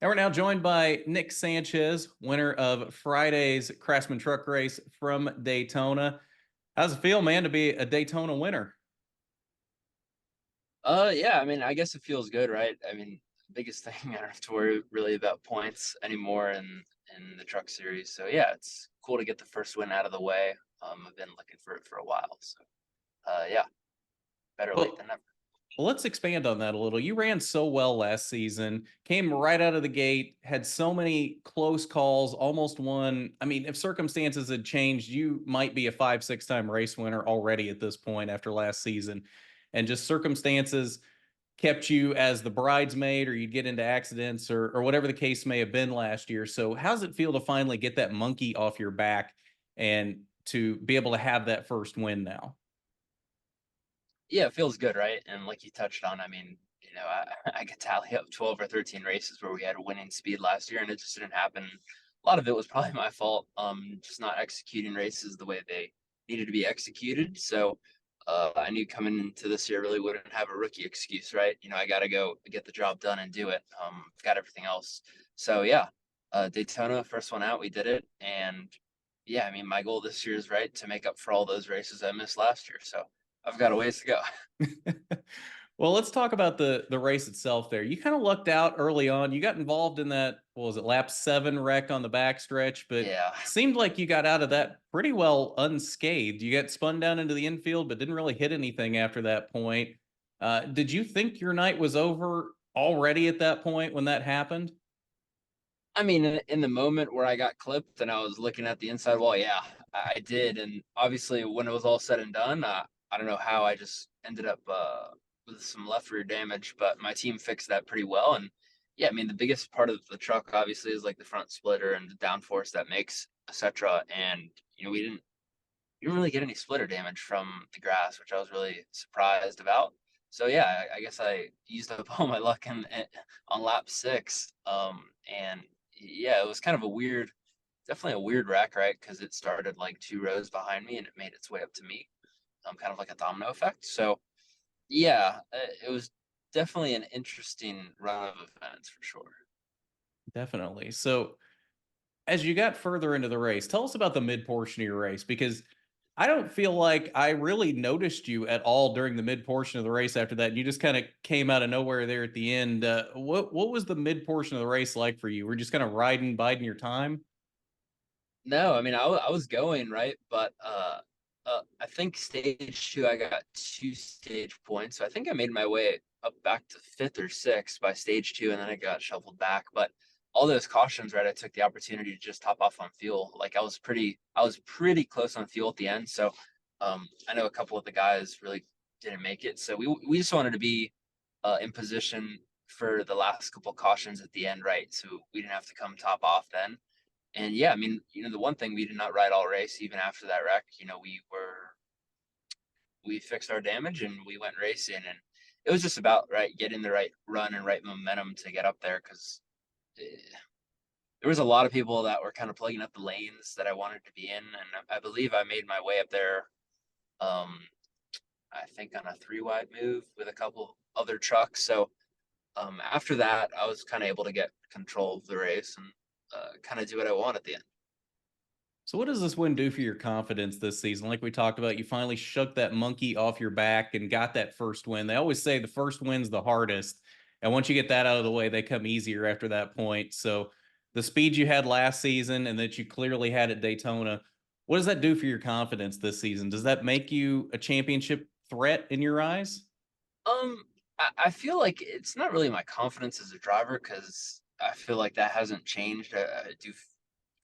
And we're now joined by Nick Sanchez, winner of Friday's Craftsman Truck Race from Daytona. How's it feel, man, to be a Daytona winner? Yeah, I mean, I guess it feels good, right? I mean, the biggest thing I don't have to worry really about points anymore in the truck series. So yeah, it's cool to get the first win out of the way. I've been looking for it for a while. So yeah, better late Well, than never. let's expand on that a little. You ran so well last season, came right out of the gate, had so many close calls, almost won. I mean, if circumstances had changed, you might be a 5, 6 time race winner already at this point after last season. And just circumstances kept you as the bridesmaid, or you'd get into accidents, or whatever the case may have been last year. So how's it feel to finally get that monkey off your back and to be able to have that first win now? Yeah, it feels good, right? And like you touched on, I mean, I could tally up 12 or 13 races where we had winning speed last year, and it just didn't happen. A lot of it was probably my fault, just not executing races the way they needed to be executed. So I knew coming into this year really wouldn't have a rookie excuse, right? I got to go get the job done and do it. Got everything else. So yeah, Daytona, first one out, we did it, and yeah, I mean, my goal this year is right to make up for all those races I missed last year. So I've got a ways to go. Well, let's talk about the race itself there. You kind of lucked out early on. You got involved in that, what was it, lap 7 wreck on the backstretch, but Yeah. seemed like you got out of that pretty well unscathed. You got spun down into the infield, but didn't really hit anything after that point. Did you think your night was over already at that point when that happened? I mean, in the moment where I got clipped and I was looking at the inside wall, yeah, I did. And obviously, when it was all said and done, I don't know how I just ended up with some left rear damage, but my team fixed that pretty well. And yeah, I mean, the biggest part of the truck obviously is like the front splitter and the downforce that makes, etc. And we didn't really get any splitter damage from the grass, which I was really surprised about. So yeah, I guess I used up all my luck on lap 6. And yeah, it was kind of definitely a weird wreck, right? Because it started like 2 rows behind me and it made its way up to me, kind of like a domino effect. So yeah, it was definitely an interesting run of events for sure. Definitely. So as you got further into the race, tell us about the mid portion of your race, because I don't feel like I really noticed you at all during the mid portion of the race after that. You just kind of came out of nowhere there at the end. What was the mid portion of the race like for you? We're just kind of biding your time. No, I mean I was going right, but I think stage 2 I got 2 stage points, so I think I made my way up back to fifth or sixth by stage 2, and then I got shuffled back. But all those cautions, right? I took the opportunity to just top off on fuel. Like I was pretty close on fuel at the end, so I know a couple of the guys really didn't make it, so we just wanted to be in position for the last couple cautions at the end, right? So we didn't have to come top off then. And yeah, I mean, the one thing we did not ride all race, even after that wreck, we fixed our damage and we went racing, and it was just about right getting the right run and right momentum to get up there because there was a lot of people that were kind of plugging up the lanes that I wanted to be in, and I believe I made my way up there. Um, I think on a 3 wide move with a couple other trucks. So after that, I was kind of able to get control of the race and kind of do what I want at the end. So what does this win do for your confidence this season? Like we talked about, you finally shook that monkey off your back and got that first win. They always say the first win's the hardest. And once you get that out of the way, they come easier after that point. So the speed you had last season and that you clearly had at Daytona, what does that do for your confidence this season? Does that make you a championship threat in your eyes? Um, I feel like it's not really my confidence as a driver because I feel like that hasn't changed. I do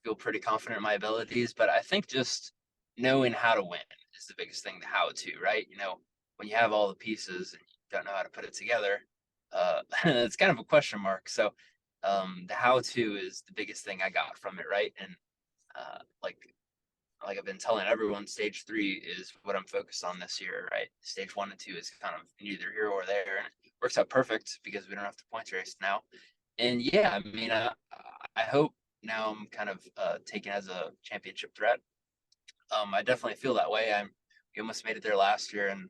feel pretty confident in my abilities, but I think just knowing how to win is the biggest thing. The how to, right? When you have all the pieces and you don't know how to put it together, it's kind of a question mark. So, the how to is the biggest thing I got from it, right? And like I've been telling everyone, stage 3 is what I'm focused on this year, right? Stage 1 and 2 is kind of neither here or there, and it works out perfect because we don't have to points race now. And yeah, I mean, I hope now I'm kind of taken as a championship threat. I definitely feel that way. We almost made it there last year, and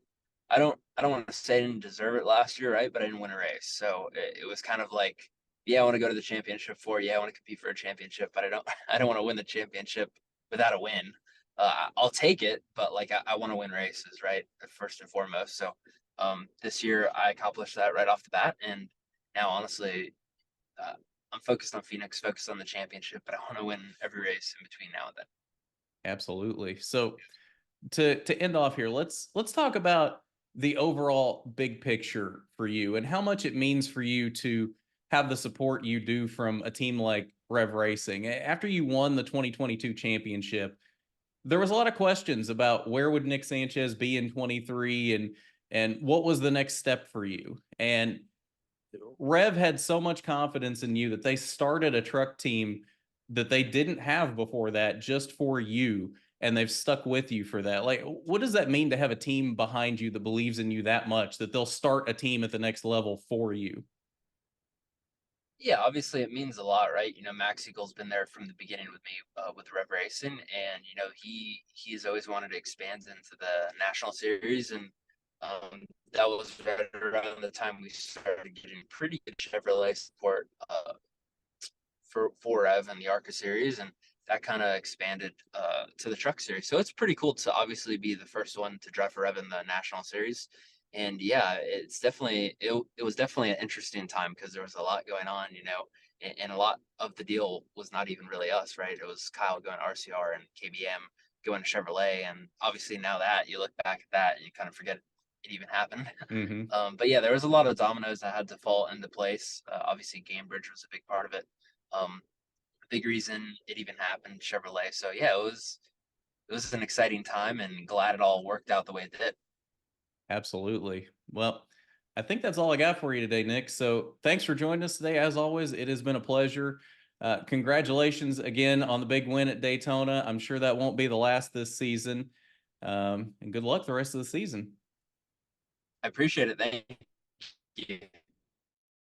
I don't want to say I didn't deserve it last year, right? But I didn't win a race, so it was kind of like yeah, I want to go to the championship for. Yeah, I want to compete for a championship, but I don't I don't want to win the championship without a win. I'll take it, but like I want to win races, right? First and foremost. So this year I accomplished that right off the bat, and now honestly, uh, I'm focused on Phoenix, focused on the championship, but I want to win every race in between now and then. Absolutely. So to end off here, let's talk about the overall big picture for you and how much it means for you to have the support you do from a team like Rev Racing. After you won the 2022 championship, there was a lot of questions about where would Nick Sanchez be in 23 and what was the next step for you. And Rev had so much confidence in you that they started a truck team that they didn't have before that just for you. And they've stuck with you for that. Like, what does that mean to have a team behind you that believes in you that much that they'll start a team at the next level for you? Yeah, obviously it means a lot, right? Max Eagle's been there from the beginning with me with Rev Racing, and he's always wanted to expand into the national series, and that was right around the time we started getting pretty good Chevrolet support for Rev and the ARCA series, and that kind of expanded to the truck series. So it's pretty cool to obviously be the first one to drive for Rev in the national series. And yeah, it was definitely an interesting time because there was a lot going on, and a lot of the deal was not even really us, right? It was Kyle going to RCR and KBM going to Chevrolet, and obviously now that you look back at that and you kind of forget it even happened. Hmm. But yeah, there was a lot of dominoes that had to fall into place. Obviously, Gamebridge was a big part of it. Um, big reason it even happened, Chevrolet. So yeah, it was an exciting time and glad it all worked out the way it did. Absolutely. Well, I think that's all I got for you today, Nick. So thanks for joining us today. As always, it has been a pleasure. Congratulations again on the big win at Daytona. I'm sure that won't be the last this season. And good luck the rest of the season. I appreciate it. Thank you.